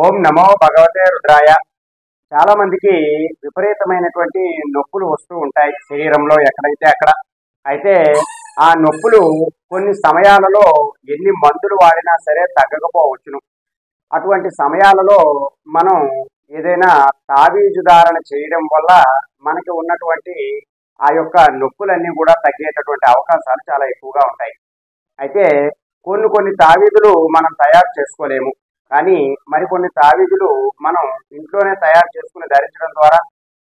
ఓం నమో భగవతే రుద్రాయ. చాలా మందికి విపరీతమైనటువంటి నొప్పులు వస్తూ ఉంటాయి శరీరంలో ఎక్కడైతే అక్కడ. అయితే ఆ నొప్పులు కొన్ని సమయాలలో ఎన్ని మందులు వాడినా సరే తగ్గకపోవచ్చును. అటువంటి సమయాలలో మనం ఏదైనా తావీజు ధారణ చేయడం వల్ల మనకి ఉన్నటువంటి ఆ యొక్క నొప్పులన్నీ కూడా తగ్గేటటువంటి అవకాశాలు చాలా ఎక్కువగా ఉంటాయి. అయితే కొన్ని తావీదులు మనం తయారు చేసుకోలేము, కానీ మరికొన్ని తావీదులు మనం ఇంట్లోనే తయారు చేసుకుని ధరించడం ద్వారా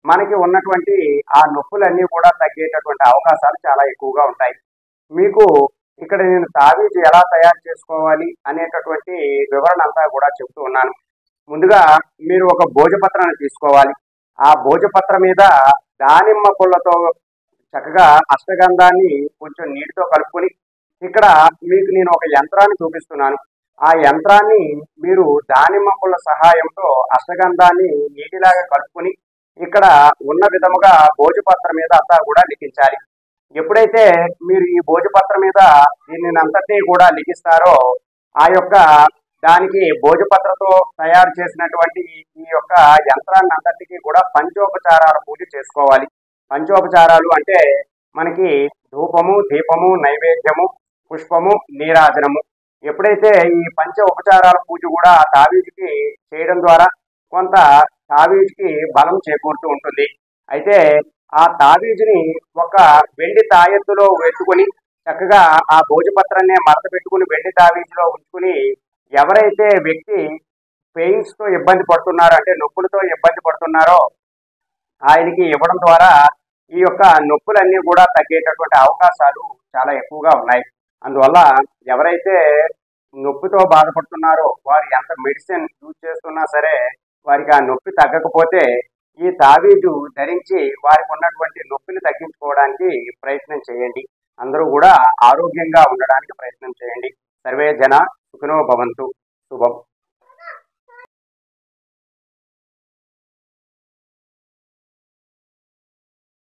మనకి ఉన్నటువంటి ఆ నొప్పులన్నీ కూడా తగ్గేటటువంటి అవకాశాలు చాలా ఎక్కువగా ఉంటాయి. మీకు ఇక్కడ నేను తావీజు ఎలా తయారు చేసుకోవాలి అనేటటువంటి వివరణ అంతా కూడా చెప్తూ ఉన్నాను. ముందుగా మీరు ఒక భోజపత్రాన్ని తీసుకోవాలి. ఆ భోజపత్ర మీద దానిమ్మ పుల్లతో చక్కగా అష్టగంధాన్ని కొంచెం నీటితో కలుపుకొని, ఇక్కడ మీకు నేను ఒక యంత్రాన్ని చూపిస్తున్నాను. ఆ యంత్రాన్ని మీరు దానిమ్మ పుల్ల సహాయంతో అష్టగంధాన్ని నీటిలాగా కలుపుకొని ఇక్కడ ఉన్న విధముగా భోజపత్రం మీద అంతా కూడా లిఖించాలి. ఎప్పుడైతే మీరు ఈ భోజపత్రం మీద దీనిని అంతటినీ కూడా లిఖిస్తారో ఆ యొక్క దానికి భోజపత్రతో తయారు చేసినటువంటి ఈ యొక్క యంత్రాన్ని అంతటికీ కూడా పంచోపచారాల పూజ చేసుకోవాలి. పంచోపచారాలు అంటే మనకి ధూపము, దీపము, నైవేద్యము, పుష్పము, నీరాజనము. ఎప్పుడైతే ఈ పంచ ఉపచారాల పూజ కూడా తావీజుకి చేయడం ద్వారా కొంత తావీజుకి బలం చేకూరుతూ ఉంటుంది. అయితే ఆ తావీజుని ఒక వెండి తాయెత్తులో పెట్టుకుని చక్కగా ఆ భోజపత్రాన్ని మడత పెట్టుకుని వెండి తావీజులో ఉంచుకుని, ఎవరైతే వ్యక్తి పెయిన్స్ తో ఇబ్బంది పడుతున్నారో, అంటే నొప్పులతో ఇబ్బంది పడుతున్నారో ఆయనకి ఇవ్వడం ద్వారా ఈ యొక్క నొప్పులన్నీ కూడా తగ్గేటటువంటి అవకాశాలు చాలా ఎక్కువగా ఉన్నాయి. అందువల్ల ఎవరైతే నొప్పితో బాధపడుతున్నారో వారు ఎంత మెడిసిన్ యూజ్ చేస్తున్నా సరే వారికి ఆ నొప్పి తగ్గకపోతే ఈ తావీజు ధరించి వారికి ఉన్నటువంటి నొప్పిని తగ్గించుకోవడానికి ప్రయత్నం చేయండి. అందరూ కూడా ఆరోగ్యంగా ఉండడానికి ప్రయత్నం చేయండి. సర్వే జన సుఖినో భవంతు. శుభం.